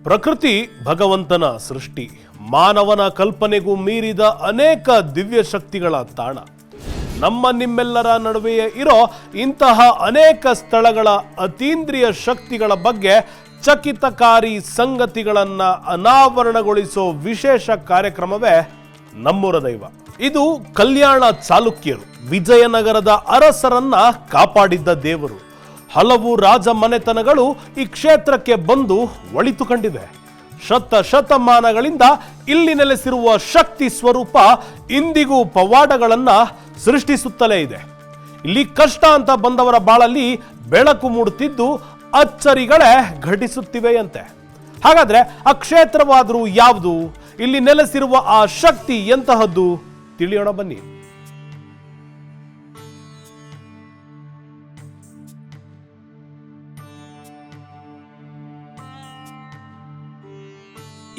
ಪ್ರಕೃತಿ ಭಗವಂತನ ಸೃಷ್ಟಿ, ಮಾನವನ ಕಲ್ಪನೆಗೂ ಮೀರಿದ ಅನೇಕ ದಿವ್ಯ ಶಕ್ತಿಗಳ ತಾಣ. ನಿಮ್ಮೆಲ್ಲರ ನಡುವೆಯೇ ಇರೋ ಇಂತಹ ಅನೇಕ ಸ್ಥಳಗಳ ಅತೀಂದ್ರಿಯ ಶಕ್ತಿಗಳ ಬಗ್ಗೆ ಚಕಿತಕಾರಿ ಸಂಗತಿಗಳನ್ನು ಅನಾವರಣಗೊಳಿಸೋ ವಿಶೇಷ ಕಾರ್ಯಕ್ರಮವೇ ನಮ್ಮೂರ ದೈವ. ಇದು ಕಲ್ಯಾಣ ಚಾಲುಕ್ಯರು ವಿಜಯನಗರದ ಅರಸರನ್ನ ಕಾಪಾಡಿದ್ದ ದೇವರು. ಹಲವು ರಾಜ ಮನೆತನಗಳು ಈ ಕ್ಷೇತ್ರಕ್ಕೆ ಬಂದು ಒಳಿತು ಕಂಡಿವೆ. ಶತಮಾನಗಳಿಂದ ಇಲ್ಲಿ ನೆಲೆಸಿರುವ ಶಕ್ತಿ ಸ್ವರೂಪ ಇಂದಿಗೂ ಪವಾಡಗಳನ್ನ ಸೃಷ್ಟಿಸುತ್ತಲೇ ಇದೆ. ಇಲ್ಲಿ ಕಷ್ಟ ಅಂತ ಬಂದವರ ಬಾಳಲ್ಲಿ ಬೆಳಕು ಮೂಡುತ್ತಿದ್ದು ಅಚ್ಚರಿಗಳೇ ಘಟಿಸುತ್ತಿವೆಯಂತೆ. ಹಾಗಾದ್ರೆ ಆ ಕ್ಷೇತ್ರವಾದರೂ ಯಾವುದು? ಇಲ್ಲಿ ನೆಲೆಸಿರುವ ಆ ಶಕ್ತಿ ಎಂತಹದ್ದು? ತಿಳಿಯೋಣ ಬನ್ನಿ.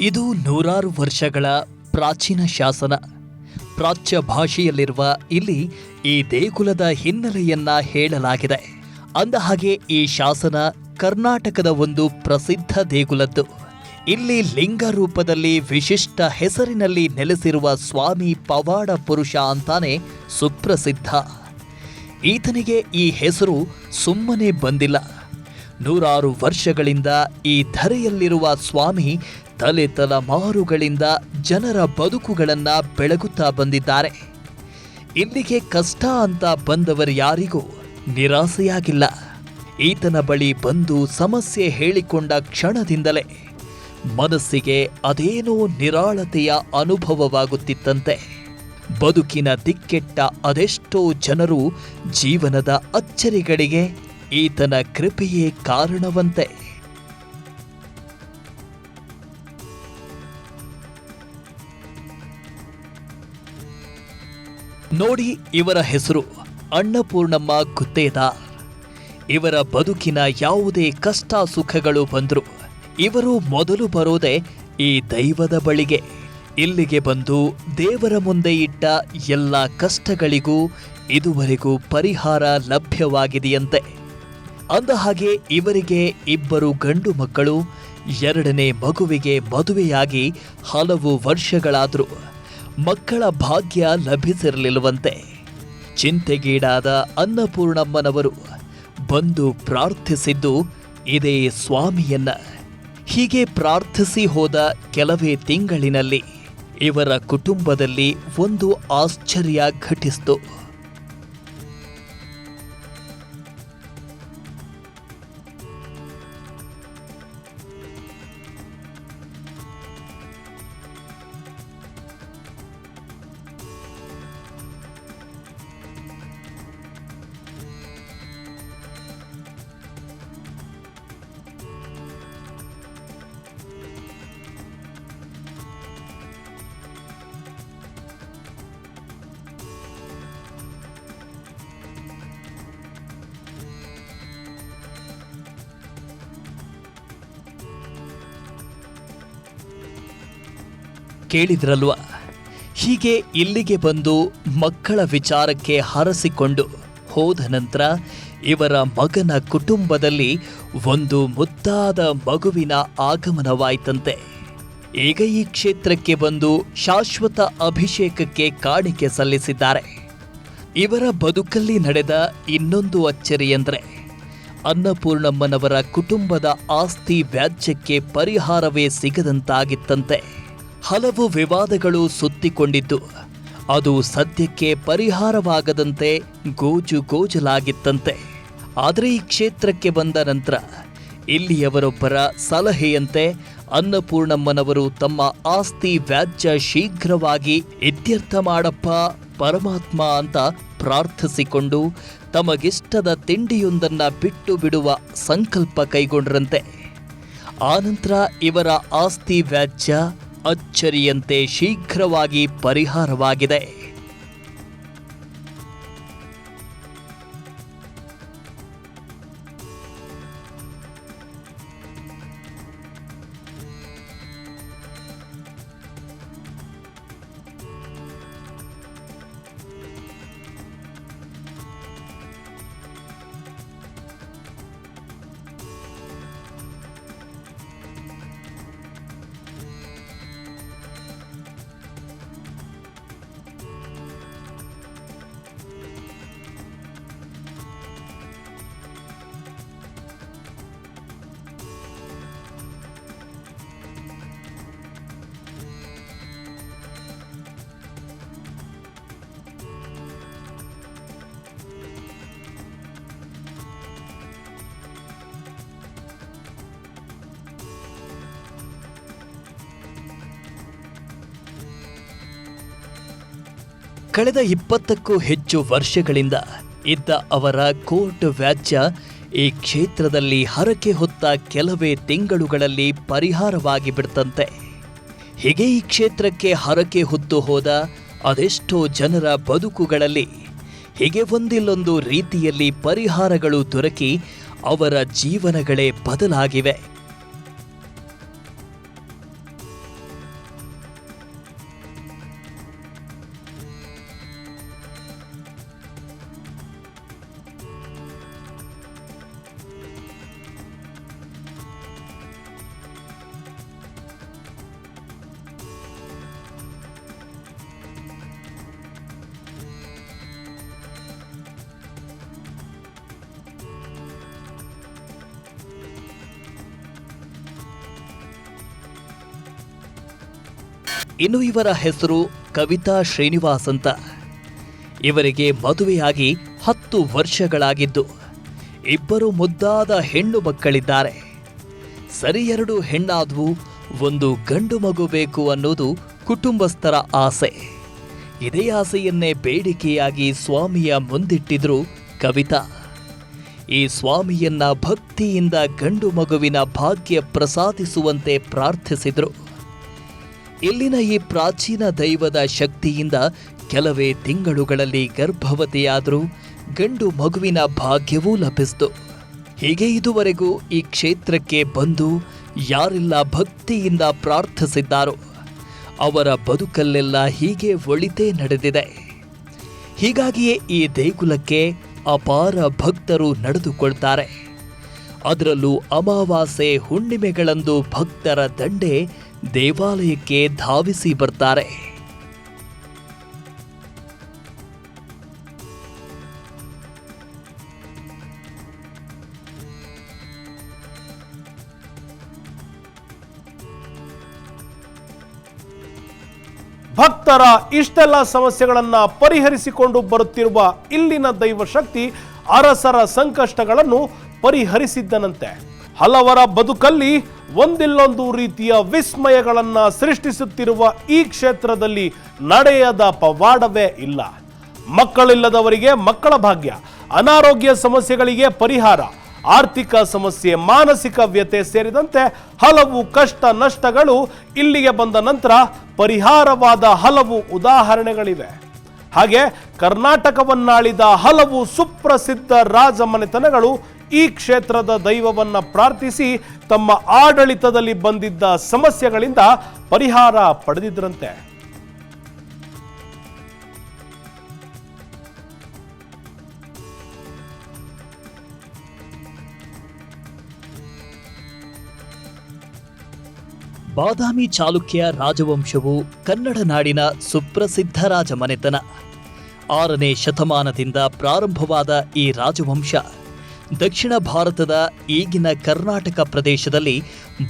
ಇದು ನೂರಾರು ವರ್ಷಗಳ ಪ್ರಾಚೀನ ಶಾಸನ. ಪ್ರಾಚ್ಯ ಭಾಷೆಯಲ್ಲಿರುವ ಇಲ್ಲಿ ಈ ದೇಗುಲದ ಹಿನ್ನೆಲೆಯನ್ನ ಹೇಳಲಾಗಿದೆ. ಅಂದಹಾಗೆ ಈ ಶಾಸನ ಕರ್ನಾಟಕದ ಒಂದು ಪ್ರಸಿದ್ಧ ದೇಗುಲದ್ದು. ಇಲ್ಲಿ ಲಿಂಗ ರೂಪದಲ್ಲಿ ವಿಶಿಷ್ಟ ಹೆಸರಿನಲ್ಲಿ ನೆಲೆಸಿರುವ ಸ್ವಾಮಿ ಪವಾಡ ಪುರುಷ ಅಂತಾನೆ ಸುಪ್ರಸಿದ್ಧ. ಈತನಿಗೆ ಈ ಹೆಸರು ಸುಮ್ಮನೆ ಬಂದಿಲ್ಲ. ನೂರಾರು ವರ್ಷಗಳಿಂದ ಈ ಧರೆಯಲ್ಲಿರುವ ಸ್ವಾಮಿ ತಲೆತಲೆಮಾರುಗಳಿಂದ ಜನರ ಬದುಕುಗಳನ್ನ ಬೆಳಗುತ್ತಾ ಬಂದಿದ್ದಾರೆ. ಇಲ್ಲಿಗೆ ಕಷ್ಟ ಅಂತ ಬಂದವರು ಯಾರಿಗೂ ನಿರಾಸೆಯಾಗಿಲ್ಲ. ಈತನ ಬಳಿ ಬಂದು ಸಮಸ್ಯೆ ಹೇಳಿಕೊಂಡ ಕ್ಷಣದಿಂದಲೇ ಮನಸ್ಸಿಗೆ ಅದೇನೋ ನಿರಾಳತೆಯ ಅನುಭವವಾಗುತ್ತಿತ್ತಂತೆ. ಬದುಕಿನ ದಿಕ್ಕೆಟ್ಟ ಅದೆಷ್ಟೋ ಜನರು ಜೀವನದ ಅಚ್ಚರಿಗಳಿಗೆ ಈತನ ಕೃಪೆಯೇ ಕಾರಣವಂತೆ. ನೋಡಿ, ಇವರ ಹೆಸರು ಅನ್ನಪೂರ್ಣಮ್ಮ ಗುತ್ತೇದಾರ್. ಇವರ ಬದುಕಿನ ಯಾವುದೇ ಕಷ್ಟ ಸುಖಗಳು ಬಂದ್ರು ಇವರು ಮೊದಲು ಬರೋದೇ ಈ ದೈವದ ಬಳಿಗೆ. ಇಲ್ಲಿಗೆ ಬಂದು ದೇವರ ಮುಂದೆ ಇಟ್ಟ ಎಲ್ಲ ಕಷ್ಟಗಳಿಗೂ ಇದುವರೆಗೂ ಪರಿಹಾರ ಲಭ್ಯವಾಗಿದೆಯಂತೆ. ಅಂದಹಾಗೆ ಇವರಿಗೆ 2 ಗಂಡು ಮಕ್ಕಳು. 2ನೇ ಮಗುವಿಗೆ ಮದುವೆಯಾಗಿ ಹಲವು ವರ್ಷಗಳಾದರೂ ಮಕ್ಕಳ ಭಾಗ್ಯ ಲಭಿಸಿರಲಿಲ್ಲವಂತೆ. ಚಿಂತೆಗೀಡಾದ ಅನ್ನಪೂರ್ಣಮ್ಮನವರು ಬಂದು ಪ್ರಾರ್ಥಿಸಿದ್ದು ಇದೇ ಸ್ವಾಮಿಯನ್ನ. ಹೀಗೆ ಪ್ರಾರ್ಥಿಸಿ ಹೋದ ಕೆಲವೇ ತಿಂಗಳಿನಲ್ಲಿ ಇವರ ಕುಟುಂಬದಲ್ಲಿ ಒಂದು ಆಶ್ಚರ್ಯ ಘಟಿಸಿತು. ಕೇಳಿದ್ರಲ್ವಾ? ಹೀಗೆ ಇಲ್ಲಿಗೆ ಬಂದು ಮಕ್ಕಳ ವಿಚಾರಕ್ಕೆ ಹರಸಿಕೊಂಡು ಹೋದ ನಂತರ ಇವರ ಮಗನ ಕುಟುಂಬದಲ್ಲಿ ಒಂದು ಮುದ್ದಾದ ಮಗುವಿನ ಆಗಮನವಾಯ್ತಂತೆ. ಈಗ ಈ ಕ್ಷೇತ್ರಕ್ಕೆ ಬಂದು ಶಾಶ್ವತ ಅಭಿಷೇಕಕ್ಕೆ ಕಾಣಿಕೆ ಸಲ್ಲಿಸಿದ್ದಾರೆ. ಇವರ ಬದುಕಲ್ಲಿ ನಡೆದ ಇನ್ನೊಂದು ಅಚ್ಚರಿ ಎಂದರೆ ಅನ್ನಪೂರ್ಣಮ್ಮನವರ ಕುಟುಂಬದ ಆಸ್ತಿ ವ್ಯಾಜ್ಯಕ್ಕೆ ಪರಿಹಾರವೇ ಸಿಗದಂತಾಗಿತ್ತಂತೆ. ಹಲವು ವಿವಾದಗಳು ಸುತ್ತಿಕೊಂಡಿದ್ದು ಅದು ಸದ್ಯಕ್ಕೆ ಪರಿಹಾರವಾಗದಂತೆ ಗೋಜಲಾಗಿತ್ತಂತೆ. ಆದರೆ ಈ ಕ್ಷೇತ್ರಕ್ಕೆ ಬಂದ ನಂತರ ಇಲ್ಲಿಯವರೊಬ್ಬರ ಸಲಹೆಯಂತೆ ಅನ್ನಪೂರ್ಣಮ್ಮನವರು ತಮ್ಮ ಆಸ್ತಿ ವ್ಯಾಜ್ಯ ಶೀಘ್ರವಾಗಿ ಇತ್ಯರ್ಥ ಮಾಡಪ್ಪ ಪರಮಾತ್ಮ ಅಂತ ಪ್ರಾರ್ಥಿಸಿಕೊಂಡು ತಮಗಿಷ್ಟದ ತಿಂಡಿಯೊಂದನ್ನ ಬಿಟ್ಟು ಬಿಡುವ ಸಂಕಲ್ಪ ಕೈಗೊಂಡ್ರಂತೆ. ಆನಂತರ ಇವರ ಆಸ್ತಿ ವ್ಯಾಜ್ಯ ಅಚ್ಚರಿಯಂತೆ ಶೀಘ್ರವಾಗಿ ಪರಿಹಾರವಾಗಿದೆ. ಕಳೆದ 20ಕ್ಕೂ ಹೆಚ್ಚು ವರ್ಷಗಳಿಂದ ಇದ್ದ ಅವರ ಕೋರ್ಟ್ ವ್ಯಾಜ್ಯ ಈ ಕ್ಷೇತ್ರದಲ್ಲಿ ಹರಕೆ ಹೊತ್ತ ಕೆಲವೇ ತಿಂಗಳುಗಳಲ್ಲಿ ಪರಿಹಾರವಾಗಿ ಬಿಡ್ತಂತೆ. ಹೀಗೆ ಈ ಕ್ಷೇತ್ರಕ್ಕೆ ಹರಕೆ ಹೊತ್ತು ಹೋದ ಅದೆಷ್ಟೋ ಜನರ ಬದುಕುಗಳಲ್ಲಿ ಹೀಗೆ ಒಂದಿಲ್ಲೊಂದು ರೀತಿಯಲ್ಲಿ ಪರಿಹಾರಗಳು ದೊರಕಿ ಅವರ ಜೀವನಗಳೇ ಬದಲಾಗಿವೆ. ಇನ್ನು ಇವರ ಹೆಸರು ಕವಿತಾ ಶ್ರೀನಿವಾಸ್ ಅಂತ. ಇವರಿಗೆ ಮದುವೆಯಾಗಿ 10 ವರ್ಷಗಳಾಗಿದ್ದು 2 ಮುದ್ದಾದ ಹೆಣ್ಣು ಮಕ್ಕಳಿದ್ದಾರೆ. ಸರಿ 2 ಹೆಣ್ಣಾದವು, 1 ಗಂಡು ಮಗು ಬೇಕು ಅನ್ನೋದು ಕುಟುಂಬಸ್ಥರ ಆಸೆ. ಇದೇ ಆಸೆಯನ್ನೇ ಬೇಡಿಕೆಯಾಗಿ ಸ್ವಾಮಿಯ ಮುಂದಿಟ್ಟಿದ್ರು ಕವಿತಾ. ಈ ಸ್ವಾಮಿಯನ್ನ ಭಕ್ತಿಯಿಂದ ಗಂಡು ಮಗುವಿನ ಭಾಗ್ಯ ಪ್ರಸಾದಿಸುವಂತೆ ಪ್ರಾರ್ಥಿಸಿದ್ರು. ಇಲ್ಲಿನ ಈ ಪ್ರಾಚೀನ ದೈವದ ಶಕ್ತಿಯಿಂದ ಕೆಲವೇ ತಿಂಗಳುಗಳಲ್ಲಿ ಗರ್ಭವತಿಯಾದರೂ ಗಂಡು ಮಗುವಿನ ಭಾಗ್ಯವೂ ಲಭಿಸಿತು. ಹೀಗೆ ಇದುವರೆಗೂ ಈ ಕ್ಷೇತ್ರಕ್ಕೆ ಬಂದು ಯಾರೆಲ್ಲ ಭಕ್ತಿಯಿಂದ ಪ್ರಾರ್ಥಿಸಿದ್ದಾರೋ ಅವರ ಬದುಕಲ್ಲೆಲ್ಲ ಹೀಗೆ ಒಳಿತೇ ನಡೆದಿದೆ. ಹೀಗಾಗಿಯೇ ಈ ದೇಗುಲಕ್ಕೆ ಅಪಾರ ಭಕ್ತರು ನಡೆದುಕೊಳ್ತಾರೆ. ಅದರಲ್ಲೂ ಅಮಾವಾಸ್ಯೆ ಹುಣ್ಣಿಮೆಗಳಂದು ಭಕ್ತರ ದಂಡೆ ದೇವಾಲಯಕ್ಕೆ ಧಾವಿಸಿ ಬರ್ತಾರೆ. ಭಕ್ತರ ಇಷ್ಟೆಲ್ಲ ಸಮಸ್ಯೆಗಳನ್ನ ಪರಿಹರಿಸಿಕೊಂಡು ಬರುತ್ತಿರುವ ಇಲ್ಲಿನ ದೈವಶಕ್ತಿ ಅರಸರ ಸಂಕಷ್ಟಗಳನ್ನು ಪರಿಹರಿಸಿದ್ದನಂತೆ. ಹಲವರ ಬದುಕಲ್ಲಿ ಒಂದಿಲ್ಲೊಂದು ರೀತಿಯ ವಿಸ್ಮಯಗಳನ್ನ ಸೃಷ್ಟಿಸುತ್ತಿರುವ ಈ ಕ್ಷೇತ್ರದಲ್ಲಿ ನಡೆಯದ ಪವಾಡವೇ ಇಲ್ಲ. ಮಕ್ಕಳಿಲ್ಲದವರಿಗೆ ಮಕ್ಕಳ ಭಾಗ್ಯ, ಅನಾರೋಗ್ಯ ಸಮಸ್ಯೆಗಳಿಗೆ ಪರಿಹಾರ, ಆರ್ಥಿಕ ಸಮಸ್ಯೆ, ಮಾನಸಿಕ ವ್ಯಥೆ ಸೇರಿದಂತೆ ಹಲವು ಕಷ್ಟ ನಷ್ಟಗಳು ಇಲ್ಲಿಗೆ ಬಂದ ನಂತರ ಪರಿಹಾರವಾದ ಹಲವು ಉದಾಹರಣೆಗಳಿವೆ. ಹಾಗೆ ಕರ್ನಾಟಕವನ್ನಾಳಿದ ಹಲವು ಸುಪ್ರಸಿದ್ಧ ರಾಜಮನೆತನಗಳು ಈ ಕ್ಷೇತ್ರದ ದೈವವನ್ನ ಪ್ರಾರ್ಥಿಸಿ ತಮ್ಮ ಆಡಳಿತದಲ್ಲಿ ಬಂದಿದ್ದ ಸಮಸ್ಯೆಗಳಿಂದ ಪರಿಹಾರ ಪಡೆದಿದ್ರಂತೆ. ಬಾದಾಮಿ ಚಾಲುಕ್ಯ ರಾಜವಂಶವು ಕನ್ನಡ ನಾಡಿನ ಸುಪ್ರಸಿದ್ಧ ರಾಜಮನೆತನ. 6ನೇ ಶತಮಾನದಿಂದ ಪ್ರಾರಂಭವಾದ ಈ ರಾಜವಂಶ ದಕ್ಷಿಣ ಭಾರತದ ಈಗಿನ ಕರ್ನಾಟಕ ಪ್ರದೇಶದಲ್ಲಿ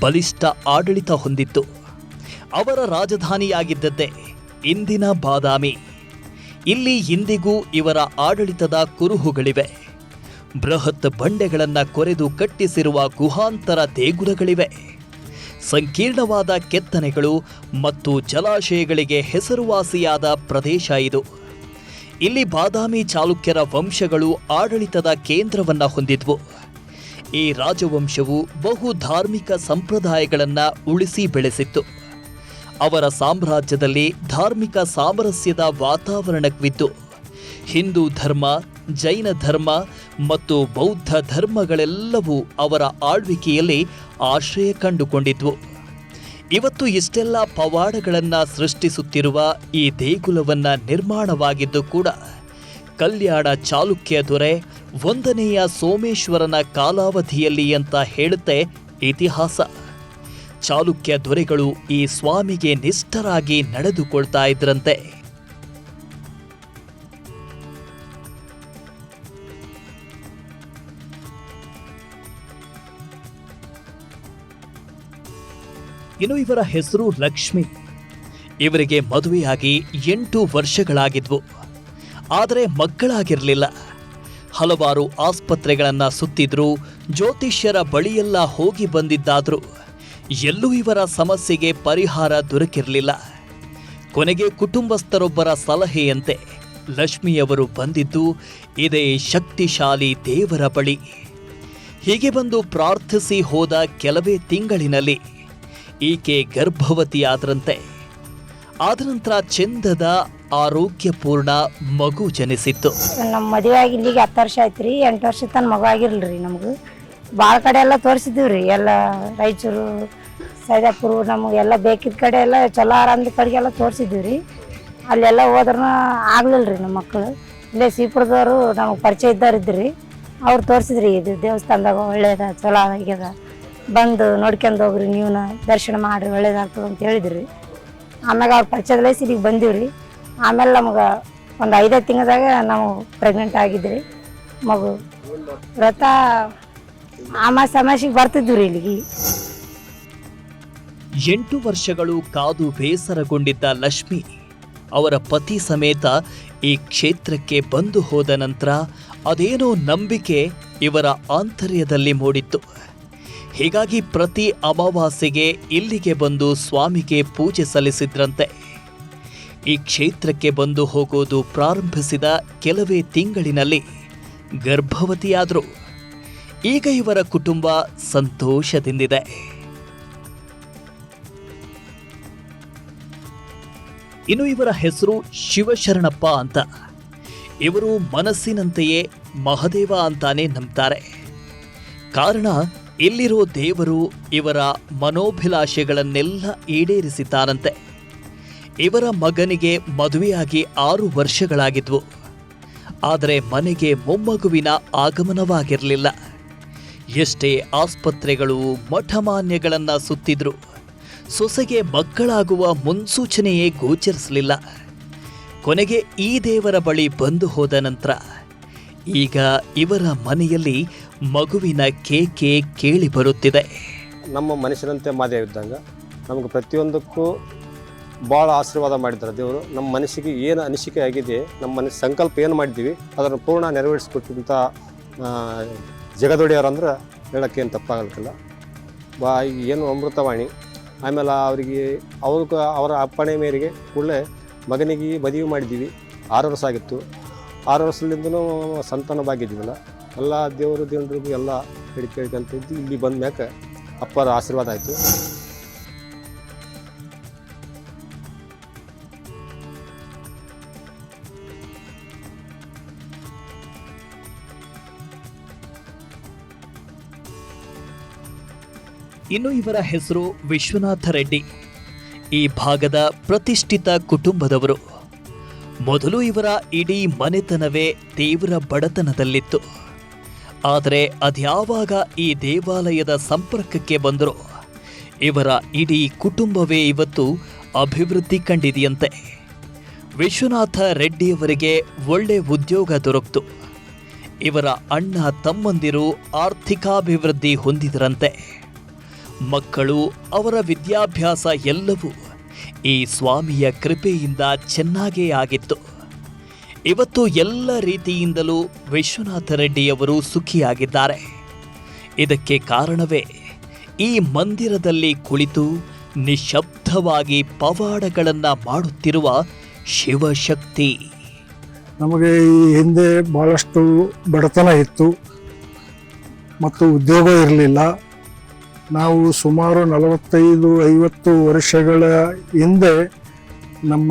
ಬಲಿಷ್ಠ ಆಡಳಿತ ಹೊಂದಿತ್ತು. ಅವರ ರಾಜಧಾನಿಯಾಗಿದ್ದದ್ದೇ ಇಂದಿನ ಬಾದಾಮಿ. ಇಲ್ಲಿ ಇಂದಿಗೂ ಇವರ ಆಡಳಿತದ ಕುರುಹುಗಳಿವೆ. ಬೃಹತ್ ಬಂಡೆಗಳನ್ನು ಕೊರೆದು ಕಟ್ಟಿಸಿರುವ ಗುಹಾಂತರ ದೇಗುಲಗಳಿವೆ. ಸಂಕೀರ್ಣವಾದ ಕೆತ್ತನೆಗಳು ಮತ್ತು ಜಲಾಶಯಗಳಿಗೆ ಹೆಸರುವಾಸಿಯಾದ ಪ್ರದೇಶ ಇದು. ಇಲ್ಲಿ ಬಾದಾಮಿ ಚಾಲುಕ್ಯರ ವಂಶಗಳು ಆಡಳಿತದ ಕೇಂದ್ರವನ್ನ ಹೊಂದಿದ್ವು. ಈ ರಾಜವಂಶವು ಬಹು ಧಾರ್ಮಿಕ ಸಂಪ್ರದಾಯಗಳನ್ನು ಉಳಿಸಿ ಬೆಳೆಸಿತ್ತು. ಅವರ ಸಾಮ್ರಾಜ್ಯದಲ್ಲಿ ಧಾರ್ಮಿಕ ಸಾಮರಸ್ಯದ ವಾತಾವರಣವಿದ್ದು ಹಿಂದೂ ಧರ್ಮ, ಜೈನ ಧರ್ಮ ಮತ್ತು ಬೌದ್ಧ ಧರ್ಮಗಳೆಲ್ಲವೂ ಅವರ ಆಳ್ವಿಕೆಯಲ್ಲಿ ಆಶ್ರಯ ಕಂಡುಕೊಂಡಿದ್ವು. ಇವತ್ತು ಇಷ್ಟೆಲ್ಲ ಪವಾಡಗಳನ್ನು ಸೃಷ್ಟಿಸುತ್ತಿರುವ ಈ ದೇಗುಲವನ್ನ ನಿರ್ಮಾಣವಾಗಿದ್ದು ಕೂಡ ಕಲ್ಯಾಣ ಚಾಲುಕ್ಯ ದೊರೆ 1ನೇಯ ಸೋಮೇಶ್ವರನ ಕಾಲಾವಧಿಯಲ್ಲಿ ಅಂತ ಹೇಳುತ್ತೆ ಇತಿಹಾಸ. ಚಾಲುಕ್ಯ ದೊರೆಗಳು ಈ ಸ್ವಾಮಿಗೆ ನಿಷ್ಠರಾಗಿ ನಡೆದುಕೊಳ್ತಾ ಇದ್ರಂತೆ. ಇನ್ನು ಇವರ ಹೆಸರು ಲಕ್ಷ್ಮಿ. ಇವರಿಗೆ ಮದುವೆಯಾಗಿ 8 ವರ್ಷಗಳಾಗಿದ್ವು. ಆದರೆ ಮಕ್ಕಳಾಗಿರಲಿಲ್ಲ. ಹಲವಾರು ಆಸ್ಪತ್ರೆಗಳನ್ನು ಸುತ್ತಿದ್ರು, ಜ್ಯೋತಿಷ್ಯರ ಬಳಿಯೆಲ್ಲ ಹೋಗಿ ಬಂದಿದ್ದಾದ್ರು ಎಲ್ಲೂ ಇವರ ಸಮಸ್ಯೆಗೆ ಪರಿಹಾರ ದೊರಕಿರಲಿಲ್ಲ. ಕೊನೆಗೆ ಕುಟುಂಬಸ್ಥರೊಬ್ಬರ ಸಲಹೆಯಂತೆ ಲಕ್ಷ್ಮಿಯವರು ಬಂದಿದ್ದು ಇದೇ ಶಕ್ತಿಶಾಲಿ ದೇವರ ಬಳಿ. ಹೀಗೆ ಬಂದು ಪ್ರಾರ್ಥಿಸಿ ಹೋದ ಕೆಲವೇ ತಿಂಗಳಿನಲ್ಲಿ ಈಕೆ ಗರ್ಭವತಿಯಾದ್ರಂತೆ. ಆದನಂತರ ಚಂದದ ಆರೋಗ್ಯಪೂರ್ಣ ಮಗು ಜನಿಸಿತ್ತು. ನಮ್ಮ ಮದುವೆ ಆಗಿ ಇಲ್ಲಿಗೆ 10 ವರ್ಷ ಆಯ್ತು ರೀ. 8 ವರ್ಷ ತನಕ ಮಗು ಆಗಿರಲ್ರಿ. ನಮ್ಗೆ ಭಾಳ ಕಡೆ ಎಲ್ಲ ತೋರಿಸಿದ್ದೀವಿ ರೀ. ಎಲ್ಲ ರಾಯಚೂರು, ಸೈದಾಪುರ, ನಮಗೆಲ್ಲ ಬೇಕಿದ್ದ ಕಡೆ ಎಲ್ಲ ಚಲೋ ಆರಾಮದ ಕಡೆಗೆಲ್ಲ ತೋರಿಸಿದ್ದೀವಿ ರೀ. ಅಲ್ಲೆಲ್ಲ ಹೋದ್ರೂ ಆಗ್ಲಿಲ್ಲ ರೀ ನಮ್ಮ ಮಕ್ಕಳು. ಇಲ್ಲೇ ಸೀಪುರದವರು ನಮಗೆ ಪರಿಚಯ ಇದ್ದವ್ರು ಇದ್ರಿ, ಅವ್ರು ತೋರಿಸಿದ್ರಿ. ಇದು ದೇವಸ್ಥಾನದಾಗ ಒಳ್ಳೇದ, ಚಲೋ ಆಗ್ಯದ, ಬಂದು ನೋಡ್ಕೊಂಡು ಹೋಗ್ರಿ, ನೀವು ದರ್ಶನ ಮಾಡಿರಿ, ಒಳ್ಳೇದಾಗ್ತದೆ ಅಂತ ಹೇಳಿದ್ರಿ. ಆಮ್ಯಾಗ ಅವ್ರ ಪರಿಚಯದಲ್ಲೇ ಇಲ್ಲಿಗೆ ಬಂದೀವಿ ರೀ. ಆಮೇಲೆ ನಮ್ಗೆ ಒಂದು 5 ತಿಂಗಳದಾಗ ನಾವು ಪ್ರೆಗ್ನೆಂಟ್ ಆಗಿದ್ರಿ. ಮಗು ವ್ರತ ಅಮಾಸಿಗೆ ಬರ್ತಿದ್ವಿ ರೀ ಇಲ್ಲಿಗೆ. 8 ವರ್ಷಗಳು ಕಾದು ಬೇಸರಗೊಂಡಿದ್ದ ಲಕ್ಷ್ಮಿ ಅವರ ಪತಿ ಸಮೇತ ಈ ಕ್ಷೇತ್ರಕ್ಕೆ ಬಂದು ಹೋದ ನಂತರ ಅದೇನೋ ನಂಬಿಕೆ ಇವರ ಆಂತರ್ಯದಲ್ಲಿ ಮೂಡಿತ್ತು. ಹೀಗಾಗಿ ಪ್ರತಿ ಅಮಾವಾಸ್ಯೆಗೆ ಇಲ್ಲಿಗೆ ಬಂದು ಸ್ವಾಮಿಗೆ ಪೂಜೆ ಸಲ್ಲಿಸಿದ್ರಂತೆ. ಈ ಕ್ಷೇತ್ರಕ್ಕೆ ಬಂದು ಹೋಗೋದು ಪ್ರಾರಂಭಿಸಿದ ಕೆಲವೇ ತಿಂಗಳಿನಲ್ಲಿ ಗರ್ಭವತಿಯಾದರು. ಈಗ ಇವರ ಕುಟುಂಬ ಸಂತೋಷದಿಂದಿದೆ. ಇನ್ನು ಇವರ ಹೆಸರು ಶಿವಶರಣಪ್ಪ ಅಂತ. ಇವರು ಮನಸ್ಸಿನಂತೆಯೇ ಮಹದೇವ ಅಂತಾನೆ ನಂಬ್ತಾರೆ. ಕಾರಣ ಇಲ್ಲಿರೋ ದೇವರು ಇವರ ಮನೋಭಿಲಾಷೆಗಳನ್ನೆಲ್ಲ ಈಡೇರಿಸಿದ್ದಾರಂತೆ. ಇವರ ಮಗನಿಗೆ ಮದುವೆಯಾಗಿ 6 ವರ್ಷಗಳಾಗಿದ್ವು. ಆದರೆ ಮನೆಗೆ ಮೊಮ್ಮಗುವಿನ ಆಗಮನವಾಗಿರಲಿಲ್ಲ. ಎಷ್ಟೇ ಆಸ್ಪತ್ರೆಗಳು, ಮಠಮಾನ್ಯಗಳನ್ನು ಸುತ್ತಿದ್ರು ಸೊಸೆಗೆ ಮಕ್ಕಳಾಗುವ ಮುನ್ಸೂಚನೆಯೇ ಗೋಚರಿಸಲಿಲ್ಲ. ಕೊನೆಗೆ ಈ ದೇವರ ಬಳಿ ಬಂದು ಹೋದ ನಂತರ ಈಗ ಇವರ ಮನೆಯಲ್ಲಿ ಮಗುವಿನ ಕೇಕೆ ಕೇಳಿ ಬರುತ್ತಿದೆ. ನಮ್ಮ ಮನುಷ್ಯನಂತೆ ಮಾದೇವ ಇದ್ದಂಗೆ ನಮಗೆ ಪ್ರತಿಯೊಂದಕ್ಕೂ ಭಾಳ ಆಶೀರ್ವಾದ ಮಾಡಿದ್ದಾರೆ ದೇವರು. ನಮ್ಮ ಮನಸ್ಸಿಗೆ ಏನು ಅನಿಸಿಕೆ ಆಗಿದೆ, ನಮ್ಮ ಮನಸ್ಸು ಸಂಕಲ್ಪ ಏನು ಮಾಡಿದ್ದೀವಿ ಅದನ್ನು ಪೂರ್ಣ ನೆರವೇರಿಸ್ಕೊಟ್ಟಂಥ ಜಗದೊಡೆಯರಂದ್ರೆ ಹೇಳೋಕ್ಕೆ ಏನು ತಪ್ಪಾಗಲಿಕ್ಕಿಲ್ಲ. ಏನು ಅಮೃತವಾಣಿ. ಆಮೇಲೆ ಅವರ ಅಪ್ಪಣೆ ಮೇರೆಗೆ ಕೂಡಲೇ ಮಗನಿಗೆ ಮದುವೆ ಮಾಡಿದ್ದೀವಿ. 6 ವರ್ಷ ಆಗಿತ್ತು. 6 ವರ್ಷದಿಂದನೂ ಸಂತಾನ ಭಾಗ್ಯದಿವಲ್ಲ, ಎಲ್ಲ ದೇವರಿಗೂ ಎಲ್ಲ ಕೇಳ್ಕೊಂತಿದ್ದು ಇಲ್ಲಿ ಬಂದ ಮ್ಯಾಕೆ ಅಪ್ಪರ ಆಶೀರ್ವಾದ ಆಯಿತು. ಇನ್ನು ಇವರ ಹೆಸರು ವಿಶ್ವನಾಥ ರೆಡ್ಡಿ. ಈ ಭಾಗದ ಪ್ರತಿಷ್ಠಿತ ಕುಟುಂಬದವರು. ಮೊದಲು ಇವರ ಇಡೀ ಮನೆತನವೇ ತೀವ್ರ ಬಡತನದಲ್ಲಿತ್ತು. ಆದರೆ ಅದ್ಯಾವಾಗ ಈ ದೇವಾಲಯದ ಸಂಪರ್ಕಕ್ಕೆ ಬಂದರೋ ಇವರ ಇಡೀ ಕುಟುಂಬವೇ ಇವತ್ತು ಅಭಿವೃದ್ಧಿ ಕಂಡಿದೆಯಂತೆ. ವಿಶ್ವನಾಥ ರೆಡ್ಡಿಯವರಿಗೆ ಒಳ್ಳೆ ಉದ್ಯೋಗ ದೊರಕಿತು. ಇವರ ಅಣ್ಣ ತಮ್ಮಂದಿರು ಆರ್ಥಿಕಾಭಿವೃದ್ಧಿ ಹೊಂದಿದರಂತೆ. ಮಕ್ಕಳು, ಅವರ ವಿದ್ಯಾಭ್ಯಾಸ ಎಲ್ಲವೂ ಈ ಸ್ವಾಮಿಯ ಕೃಪೆಯಿಂದ ಚೆನ್ನಾಗೇ ಆಗಿತ್ತು. ಇವತ್ತು ಎಲ್ಲ ರೀತಿಯಿಂದಲೂ ವಿಶ್ವನಾಥ ರೆಡ್ಡಿಯವರು ಸುಖಿಯಾಗಿದ್ದಾರೆ. ಇದಕ್ಕೆ ಕಾರಣವೇ ಈ ಮಂದಿರದಲ್ಲಿ ಕುಳಿತು ನಿಶಬ್ದವಾಗಿ ಪವಾಡಗಳನ್ನು ಮಾಡುತ್ತಿರುವ ಶಿವಶಕ್ತಿ. ನಮಗೆ ಈ ಹಿಂದೆ ಭಾಳಷ್ಟು ಬಡತನ ಇತ್ತು ಮತ್ತು ಉದ್ಯೋಗ ಇರಲಿಲ್ಲ. ನಾವು ಸುಮಾರು 45-50 ವರ್ಷಗಳ ಹಿಂದೆ ನಮ್ಮ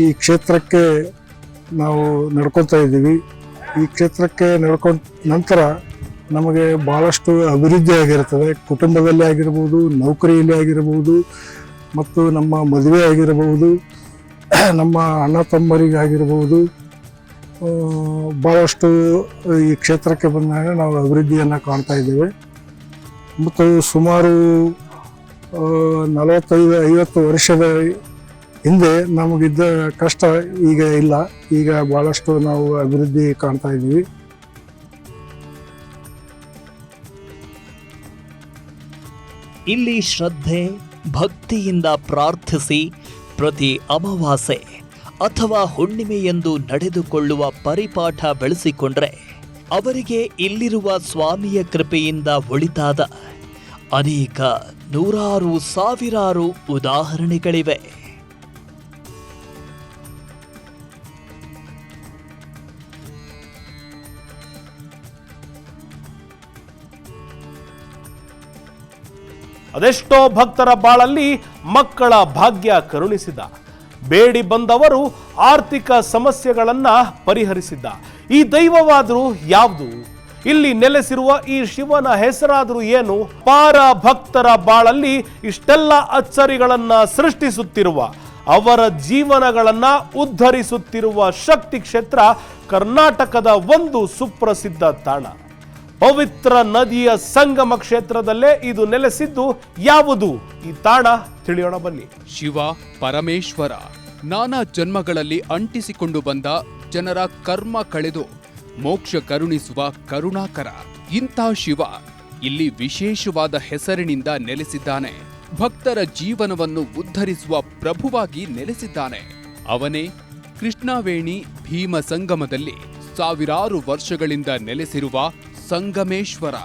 ಈ ಕ್ಷೇತ್ರಕ್ಕೆ ನಾವು ನಡ್ಕೊತಾ ಇದ್ದೀವಿ. ಈ ಕ್ಷೇತ್ರಕ್ಕೆ ನಡ್ಕೊಂಡ ನಂತರ ನಮಗೆ ಭಾಳಷ್ಟು ಅಭಿವೃದ್ಧಿ ಆಗಿರ್ತದೆ. ಕುಟುಂಬದಲ್ಲಿ ಆಗಿರ್ಬೋದು, ನೌಕರಿಯಲ್ಲಿ ಆಗಿರ್ಬೋದು, ಮತ್ತು ನಮ್ಮ ಮದುವೆ ಆಗಿರಬಹುದು, ನಮ್ಮ ಅಣ್ಣ ತಮ್ಮರಿಗಾಗಿರ್ಬೋದು, ಭಾಳಷ್ಟು ಈ ಕ್ಷೇತ್ರಕ್ಕೆ ಬಂದಾಗ ನಾವು ಅಭಿವೃದ್ಧಿಯನ್ನು ಕಾಣ್ತಾ ಇದ್ದೇವೆ. ಮತ್ತು ಸುಮಾರು 45-50 ವರ್ಷದ ಹಿಂದೆ ನಮಗಿದ್ದ ಕಷ್ಟ ಈಗ ಇಲ್ಲ. ಈಗ ಭಾಳಷ್ಟು ನಾವು ಅಭಿವೃದ್ಧಿ ಕಾಣ್ತಾ ಇದ್ದೀವಿ. ಇಲ್ಲಿ ಶ್ರದ್ಧೆ, ಭಕ್ತಿಯಿಂದ ಪ್ರಾರ್ಥಿಸಿ ಪ್ರತಿ ಅಮಾವಾಸ್ಯೆ ಅಥವಾ ಹುಣ್ಣಿಮೆಯೆಂದು ನಡೆದುಕೊಳ್ಳುವ ಪರಿಪಾಠ ಬೆಳೆಸಿಕೊಂಡ್ರೆ ಅವರಿಗೆ ಇಲ್ಲಿರುವ ಸ್ವಾಮಿಯ ಕೃಪೆಯಿಂದ ಒಳಿತಾದ ಅನೇಕ ನೂರಾರು ಸಾವಿರಾರು ಉದಾಹರಣೆಗಳಿವೆ. ಅದೆಷ್ಟೋ ಭಕ್ತರ ಬಾಳಲ್ಲಿ ಮಕ್ಕಳ ಭಾಗ್ಯ ಕರುಣಿಸಿದ, ಬೇಡಿ ಬಂದವರು ಆರ್ಥಿಕ ಸಮಸ್ಯೆಗಳನ್ನ ಪರಿಹರಿಸಿದ್ದ. ಈ ದೈವವಾದರೂ ಯಾವುದು? ಇಲ್ಲಿ ನೆಲೆಸಿರುವ ಈ ಶಿವನ ಹೆಸರಾದರೂ ಏನು? ಪಾರ ಭಕ್ತರ ಬಾಳಲ್ಲಿ ಇಷ್ಟೆಲ್ಲ ಅಚ್ಚರಿಗಳನ್ನ ಸೃಷ್ಟಿಸುತ್ತಿರುವ, ಅವರ ಜೀವನಗಳನ್ನ ಉದ್ಧರಿಸುತ್ತಿರುವ ಶಕ್ತಿ ಕ್ಷೇತ್ರ ಕರ್ನಾಟಕದ ಒಂದು ಸುಪ್ರಸಿದ್ಧ ತಾಣ. ಪವಿತ್ರ ನದಿಯ ಸಂಗಮ ಕ್ಷೇತ್ರದಲ್ಲೇ ಇದು ನೆಲೆಸಿದ್ದು. ಯಾವುದು ಈ ತಾಣ? ತಿಳಿಯೋಣ ಬನ್ನಿ. ಶಿವ ಪರಮೇಶ್ವರ ನಾನಾ ಜನ್ಮಗಳಲ್ಲಿ ಅಂಟಿಸಿಕೊಂಡು ಬಂದ ಜನರ ಕರ್ಮ ಕಳೆದು ಮೋಕ್ಷ ಕರುಣಿಸುವ ಕರುಣಾಕರ. ಇಂಥ ಶಿವ ಇಲ್ಲಿ ವಿಶೇಷವಾದ ಹೆಸರಿನಿಂದ ನೆಲೆಸಿದ್ದಾನೆ. ಭಕ್ತರ ಜೀವನವನ್ನು ಉದ್ಧರಿಸುವ ಪ್ರಭುವಾಗಿ ನೆಲೆಸಿದ್ದಾನೆ. ಅವನೇ ಕೃಷ್ಣವೇಣಿ ಭೀಮ ಸಂಗಮದಲ್ಲಿ ಸಾವಿರಾರು ವರ್ಷಗಳಿಂದ ನೆಲೆಸಿರುವ ಸಂಗಮೇಶ್ವರ.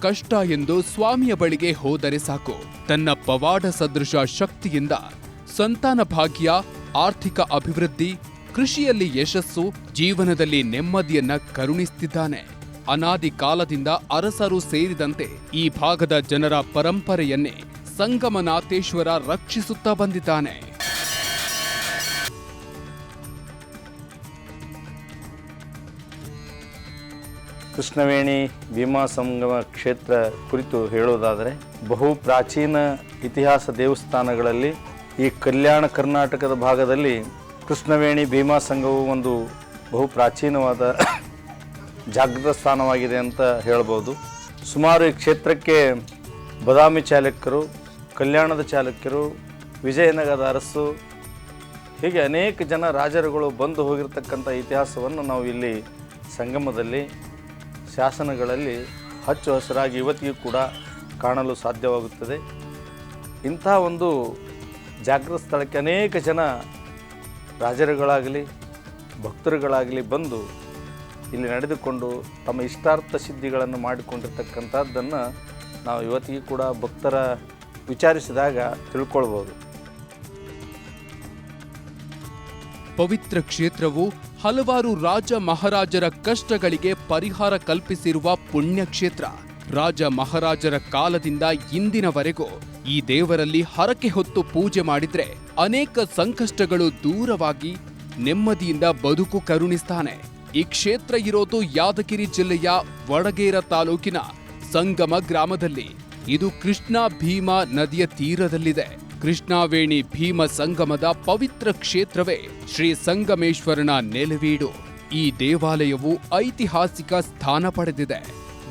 ಕಷ್ಟ ಎಂದು ಸ್ವಾಮಿಯ ಬಳಿಗೆ ಹೋದರೆ ಸಾಕು, ತನ್ನ ಪವಾಡ ಸದೃಶ ಶಕ್ತಿಯಿಂದ ಸಂತಾನ ಭಾಗ್ಯ, ಆರ್ಥಿಕ ಅಭಿವೃದ್ಧಿ, ಕೃಷಿಯಲ್ಲಿ ಯಶಸ್ಸು, ಜೀವನದಲ್ಲಿ ನೆಮ್ಮದಿಯನ್ನ ಕರುಣಿಸುತ್ತಿದ್ದಾನೆ. ಅನಾದಿ ಕಾಲದಿಂದ ಅರಸರು ಸೇರಿದಂತೆ ಈ ಭಾಗದ ಜನರ ಪರಂಪರೆಯನ್ನೇ ಸಂಗಮನಾಥೇಶ್ವರ ರಕ್ಷಿಸುತ್ತಾ ಬಂದಿದ್ದಾನೆ. ಕೃಷ್ಣವೇಣಿ ಭೀಮಾ ಸಂಗಮ ಕ್ಷೇತ್ರ ಕುರಿತು ಹೇಳುವುದಾದರೆ, ಬಹು ಪ್ರಾಚೀನ ಇತಿಹಾಸ ದೇವಸ್ಥಾನಗಳಲ್ಲಿ ಈ ಕಲ್ಯಾಣ ಕರ್ನಾಟಕದ ಭಾಗದಲ್ಲಿ ಕೃಷ್ಣವೇಣಿ ಭೀಮಾ ಸಂಘವು ಒಂದು ಬಹು ಪ್ರಾಚೀನವಾದ ಜಾಗೃತ ಸ್ಥಾನವಾಗಿದೆ ಅಂತ ಹೇಳ್ಬೋದು. ಸುಮಾರು ಈ ಕ್ಷೇತ್ರಕ್ಕೆ ಬದಾಮಿ ಚಾಲುಕ್ಯರು, ಕಲ್ಯಾಣದ ಚಾಲುಕ್ಯರು, ವಿಜಯನಗರದ ಅರಸು, ಹೀಗೆ ಅನೇಕ ಜನ ರಾಜರುಗಳು ಬಂದು ಹೋಗಿರ್ತಕ್ಕಂಥ ಇತಿಹಾಸವನ್ನು ನಾವು ಇಲ್ಲಿ ಸಂಗಮದಲ್ಲಿ ಶಾಸನಗಳಲ್ಲಿ ಹಚ್ಚು ಹಸಿರಾಗಿ ಇವತ್ತಿಗೂ ಕೂಡ ಕಾಣಲು ಸಾಧ್ಯವಾಗುತ್ತದೆ. ಇಂಥ ಒಂದು ಜಾಗೃತ ಸ್ಥಳಕ್ಕೆ ಅನೇಕ ಜನ ರಾಜರುಗಳಾಗಲಿ ಭಕ್ತರುಗಳಾಗಲಿ ಬಂದು ಇಲ್ಲಿ ನಡೆದುಕೊಂಡು ತಮ್ಮ ಇಷ್ಟಾರ್ಥ ಸಿದ್ಧಿಗಳನ್ನು ಮಾಡಿಕೊಂಡಿರ್ತಕ್ಕಂಥದ್ದನ್ನು ನಾವು ಇವತ್ತಿಗೂ ಕೂಡ ಭಕ್ತರ ವಿಚಾರಿಸಿದಾಗ ತಿಳ್ಕೊಳ್ಬೋದು. ಪವಿತ್ರ ಕ್ಷೇತ್ರವು ಹಲವಾರು ರಾಜ ಮಹಾರಾಜರ ಕಷ್ಟಗಳಿಗೆ ಪರಿಹಾರ ಕಲ್ಪಿಸಿರುವ ಪುಣ್ಯಕ್ಷೇತ್ರ. ರಾಜ ಮಹಾರಾಜರ ಕಾಲದಿಂದ ಇಂದಿನವರೆಗೂ ಈ ದೇವರಲ್ಲಿ ಹರಕೆ ಹೊತ್ತು ಪೂಜೆ ಮಾಡಿದ್ರೆ ಅನೇಕ ಸಂಕಷ್ಟಗಳು ದೂರವಾಗಿ ನೆಮ್ಮದಿಯಿಂದ ಬದುಕು ಕರುಣಿಸ್ತಾನೆ. ಈ ಕ್ಷೇತ್ರ ಇರೋದು ಯಾದಗಿರಿ ಜಿಲ್ಲೆಯ ವಡಗೇರ ತಾಲೂಕಿನ ಸಂಗಮ ಗ್ರಾಮದಲ್ಲಿ. ಇದು ಕೃಷ್ಣ ಭೀಮಾ ನದಿಯ ತೀರದಲ್ಲಿದೆ. ಕೃಷ್ಣವೇಣಿ ಭೀಮ ಸಂಗಮದ ಪವಿತ್ರ ಕ್ಷೇತ್ರವೇ ಶ್ರೀ ಸಂಗಮೇಶ್ವರನ ನೆಲೆವೀಡು. ಈ ದೇವಾಲಯವು ಐತಿಹಾಸಿಕ ಸ್ಥಾನ ಪಡೆದಿದೆ.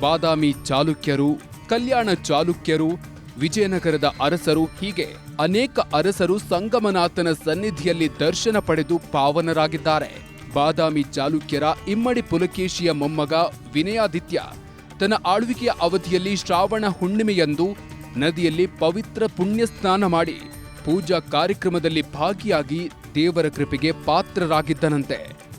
ಬಾದಾಮಿ ಚಾಲುಕ್ಯರು, ಕಲ್ಯಾಣ ಚಾಲುಕ್ಯರು, ವಿಜಯನಗರದ ಅರಸರು, ಹೀಗೆ ಅನೇಕ ಅರಸರು ಸಂಗಮನಾಥನ ಸನ್ನಿಧಿಯಲ್ಲಿ ದರ್ಶನ ಪಡೆದು ಪಾವನರಾಗಿದ್ದಾರೆ. ಬಾದಾಮಿ ಚಾಲುಕ್ಯರ ಇಮ್ಮಡಿ ಪುಲಕೇಶಿಯ ಮೊಮ್ಮಗ ವಿನಯಾದಿತ್ಯ ತನ್ನ ಆಳ್ವಿಕೆಯ ಅವಧಿಯಲ್ಲಿ ಶ್ರಾವಣ ಹುಣ್ಣಿಮೆಯಂದು ನದಿಯಲ್ಲಿ ಪವಿತ್ರ ಪುಣ್ಯ ಸ್ನಾನ ಮಾಡಿ ಪೂಜಾ ಕಾರ್ಯಕ್ರಮದಲ್ಲಿ ಭಾಗಿಯಾಗಿ ದೇವರ ಕೃಪೆಗೆ ಪಾತ್ರರಾಗಿದ್ದನಂತೆ.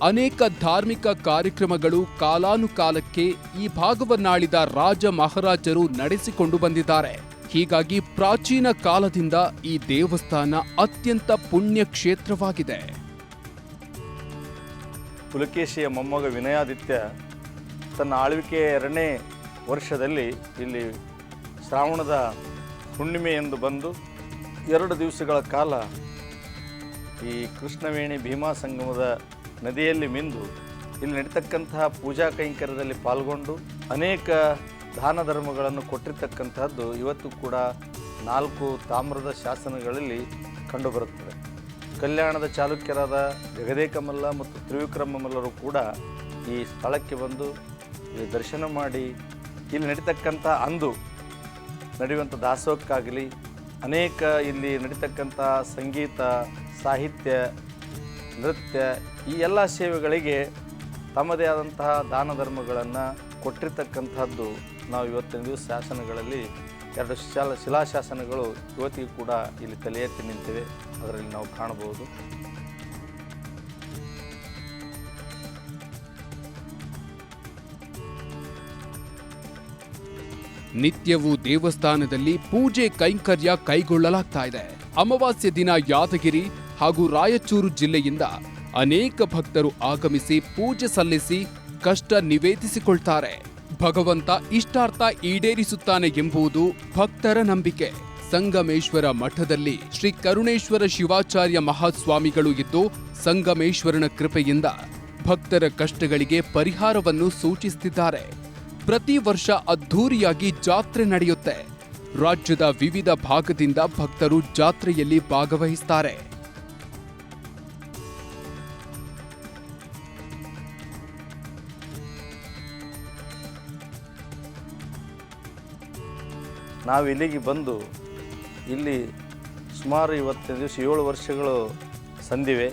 ಅನೇಕ ಧಾರ್ಮಿಕ ಕಾರ್ಯಕ್ರಮಗಳು ಕಾಲಾನುಕಾಲಕ್ಕೆ ಈ ಭಾಗವನ್ನಾಳಿದ ರಾಜ ಮಹಾರಾಜರು ನಡೆಸಿಕೊಂಡು ಬಂದಿದ್ದಾರೆ. ಹೀಗಾಗಿ ಪ್ರಾಚೀನ ಕಾಲದಿಂದ ಈ ದೇವಸ್ಥಾನ ಅತ್ಯಂತ ಪುಣ್ಯ ಕ್ಷೇತ್ರವಾಗಿದೆ. ಪುಲಕೇಶಿಯ ಮೊಮ್ಮಗ ವಿನಯಾದಿತ್ಯ ತನ್ನ ಆಳ್ವಿಕೆಯ 2ನೇ ವರ್ಷದಲ್ಲಿ ಇಲ್ಲಿ ಶ್ರಾವಣದ ಹುಣ್ಣಿಮೆ ಎಂದು ಬಂದು 2 ದಿವಸಗಳ ಕಾಲ ಈ ಕೃಷ್ಣವೇಣಿ ಭೀಮಾ ಸಂಗಮದ ನದಿಯಲ್ಲಿ ಮಿಂದು ಇಲ್ಲಿ ನಡೀತಕ್ಕಂತಹ ಪೂಜಾ ಕೈಂಕರ್ಯದಲ್ಲಿ ಪಾಲ್ಗೊಂಡು ಅನೇಕ ದಾನ ಧರ್ಮಗಳನ್ನು ಕೊಟ್ಟಿರ್ತಕ್ಕಂಥದ್ದು ಇವತ್ತು ಕೂಡ 4 ತಾಮ್ರದ ಶಾಸನಗಳಲ್ಲಿ ಕಂಡುಬರುತ್ತದೆ. ಕಲ್ಯಾಣದ ಚಾಲುಕ್ಯರಾದ ಜಗದೇಕಮಲ್ಲ ಮತ್ತು ತ್ರಿವಿಕ್ರಮಮಲ್ಲರು ಕೂಡ ಈ ಸ್ಥಳಕ್ಕೆ ಬಂದು ಇಲ್ಲಿ ದರ್ಶನ ಮಾಡಿ ಇಲ್ಲಿ ನಡೀತಕ್ಕಂಥ ಅಂದು ನಡೆಯುವಂಥ ದಾಸೋಹಕ್ಕಾಗಲಿ ಅನೇಕ ಇಲ್ಲಿ ನಡೀತಕ್ಕಂಥ ಸಂಗೀತ, ಸಾಹಿತ್ಯ, ನೃತ್ಯ ಈ ಎಲ್ಲ ಸೇವೆಗಳಿಗೆ ತಮ್ಮದೇ ಆದಂತಹ ದಾನ ಧರ್ಮಗಳನ್ನು ಕೊಟ್ಟಿರ್ತಕ್ಕಂಥದ್ದು ನಾವು ಇವತ್ತಿನ ದಿವಸ ಶಾಸನಗಳಲ್ಲಿ 2 ಶಿಲಾಶಾಸನಗಳು ಇವತ್ತಿಗೂ ಕೂಡ ಇಲ್ಲಿ ತಲೆ ಎತ್ತಿ ನಿಂತಿವೆ, ಅದರಲ್ಲಿ ನಾವು ಕಾಣಬಹುದು. ನಿತ್ಯವೂ ದೇವಸ್ಥಾನದಲ್ಲಿ ಪೂಜೆ ಕೈಂಕರ್ಯ ಕೈಗೊಳ್ಳಲಾಗ್ತಾ ಇದೆ. ಅಮಾವಾಸ್ಯೆ ದಿನ ಯಾದಗಿರಿ ಹಾಗೂ ರಾಯಚೂರು ಜಿಲ್ಲೆಯಿಂದ ಅನೇಕ ಭಕ್ತರು ಆಗಮಿಸಿ ಪೂಜೆ ಸಲ್ಲಿಸಿ ಕಷ್ಟ ನಿವೇದಿಸಿಕೊಳ್ತಾರೆ. ಭಗವಂತ ಇಷ್ಟಾರ್ಥ ಈಡೇರಿಸುತ್ತಾನೆ ಎಂಬುದು ಭಕ್ತರ ನಂಬಿಕೆ. ಸಂಗಮೇಶ್ವರ ಮಠದಲ್ಲಿ ಶ್ರೀ ಕರುಣೇಶ್ವರ ಶಿವಾಚಾರ್ಯ ಮಹಾಸ್ವಾಮಿಗಳು ಇದ್ದು ಸಂಗಮೇಶ್ವರನ ಕೃಪೆಯಿಂದ ಭಕ್ತರ ಕಷ್ಟಗಳಿಗೆ ಪರಿಹಾರವನ್ನು ಸೂಚಿಸುತ್ತಿದ್ದಾರೆ. ಪ್ರತಿ ವರ್ಷ ಅದ್ಧೂರಿಯಾಗಿ ಜಾತ್ರೆ ನಡೆಯುತ್ತೆ. ರಾಜ್ಯದ ವಿವಿಧ ಭಾಗದಿಂದ ಭಕ್ತರು ಜಾತ್ರೆಯಲ್ಲಿ ಭಾಗವಹಿಸುತ್ತಾರೆ. ನಾವು ಇಲ್ಲಿಗೆ ಬಂದು ಇಲ್ಲಿ ಸುಮಾರು 7 ವರ್ಷಗಳು ಸಂದಿವೆ.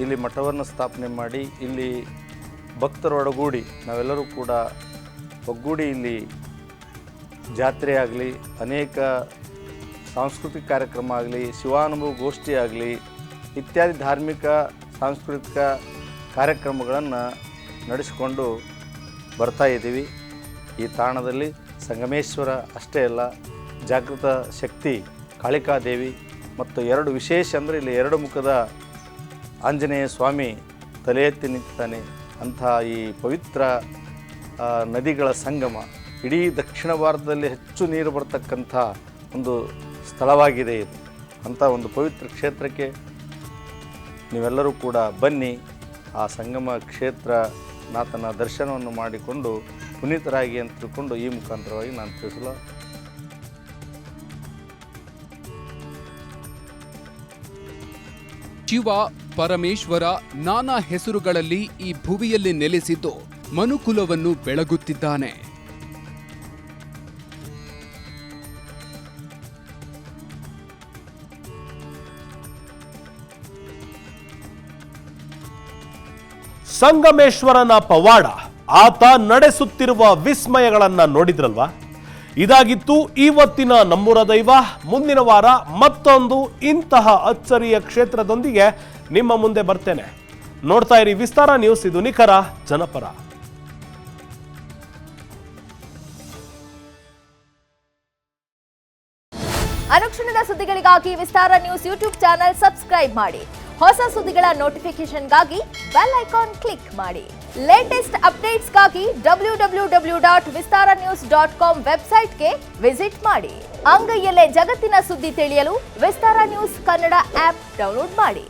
ಇಲ್ಲಿ ಮಠವನ್ನು ಸ್ಥಾಪನೆ ಮಾಡಿ ಇಲ್ಲಿ ಭಕ್ತರೊಡಗೂಡಿ ನಾವೆಲ್ಲರೂ ಕೂಡ ಒಗ್ಗೂಡಿ ಇಲ್ಲಿ ಜಾತ್ರೆ ಆಗಲಿ, ಅನೇಕ ಸಾಂಸ್ಕೃತಿಕ ಕಾರ್ಯಕ್ರಮ ಆಗಲಿ, ಶಿವಾನುಭವ ಗೋಷ್ಠಿ ಆಗಲಿ ಇತ್ಯಾದಿ ಧಾರ್ಮಿಕ ಸಾಂಸ್ಕೃತಿಕ ಕಾರ್ಯಕ್ರಮಗಳನ್ನು ನಡೆಸಿಕೊಂಡು ಬರ್ತಾ ಇದ್ದೀವಿ. ಈ ತಾಣದಲ್ಲಿ ಸಂಗಮೇಶ್ವರ ಅಷ್ಟೇ ಅಲ್ಲ, ಜಾಗೃತ ಶಕ್ತಿ ಕಾಳಿಕಾದೇವಿ ಮತ್ತು 2 ವಿಶೇಷ ಅಂದರೆ ಇಲ್ಲಿ 2 ಮುಖದ ಆಂಜನೇಯ ಸ್ವಾಮಿ ತಲೆ ಎತ್ತಿ ನಿಂತಾನೆ. ಅಂಥ ಈ ಪವಿತ್ರ ನದಿಗಳ ಸಂಗಮ, ಇಡೀ ದಕ್ಷಿಣ ಭಾರತದಲ್ಲಿ ಹೆಚ್ಚು ನೀರು ಬರ್ತಕ್ಕಂಥ ಒಂದು ಸ್ಥಳವಾಗಿದೆ ಇದು. ಅಂಥ ಒಂದು ಪವಿತ್ರ ಕ್ಷೇತ್ರಕ್ಕೆ ನೀವೆಲ್ಲರೂ ಕೂಡ ಬನ್ನಿ. ಆ ಸಂಗಮ ಕ್ಷೇತ್ರನಾಥನ ದರ್ಶನವನ್ನು ಮಾಡಿಕೊಂಡು ಪುನೀತರಾಗಿ ಅಂತ ತಿಳ್ಕೊಂಡು ಈ ಮುಖಾಂತರವಾಗಿ ನಾನು ತಿಳಿಸಲು ಶಿವ ಪರಮೇಶ್ವರ ನಾನಾ ಹೆಸರುಗಳಲ್ಲಿ ಈ ಭುವಿಯಲ್ಲಿ ನೆಲೆಸಿದ್ದು ಮನುಕುಲವನ್ನು ಬೆಳಗುತ್ತಿದ್ದಾನೆ. ಸಂಗಮೇಶ್ವರನ ಪವಾಡ, ಆತ ನಡೆಸುತ್ತಿರುವ ವಿಸ್ಮಯಗಳನ್ನ ನೋಡಿದ್ರಲ್ವಾ? ಇದಾಗಿತ್ತು ಇವತ್ತಿನ ನಮ್ಮೂರ ದೈವ. ಮುಂದಿನ ವಾರ ಮತ್ತೊಂದು ಇಂತಹ ಅಚ್ಚರಿಯ ಕ್ಷೇತ್ರದೊಂದಿಗೆ ನಿಮ್ಮ ಮುಂದೆ ಬರ್ತೇನೆ. ನೋಡ್ತಾ ಇರಿ ವಿಸ್ತಾರ ನ್ಯೂಸ್, ಇದು ನಿಖರ ಜನಪರ. ಅನುಕ್ಷಣದ ಸುದ್ದಿಗಳಿಗಾಗಿ ವಿಸ್ತಾರ ನ್ಯೂಸ್ ಯೂಟ್ಯೂಬ್ ಚಾನೆಲ್ ಸಬ್ಸ್ಕ್ರೈಬ್ ಮಾಡಿ. ಹೊಸ ಸುದ್ದಿಗಳ ನೋಟಿಫಿಕೇಶನ್ಗಾಗಿ ಬೆಲ್ ಐಕಾನ್ ಕ್ಲಿಕ್ ಮಾಡಿ. ಲೇಟೆಸ್ಟ್ ಅಪ್ಡೇಟ್ಸ್ಗಾಗಿ www.vistaranews.com ವೆಬ್ಸೈಟ್ಗೆ ವಿಸಿಟ್ ಮಾಡಿ. ಅಂಗೈಯಲ್ಲೇ ಜಗತ್ತಿನ ಸುದ್ದಿ ತಿಳಿಯಲು ವಿಸ್ತಾರ ನ್ಯೂಸ್ ಕನ್ನಡ ಆಪ್ ಡೌನ್ಲೋಡ್ ಮಾಡಿ.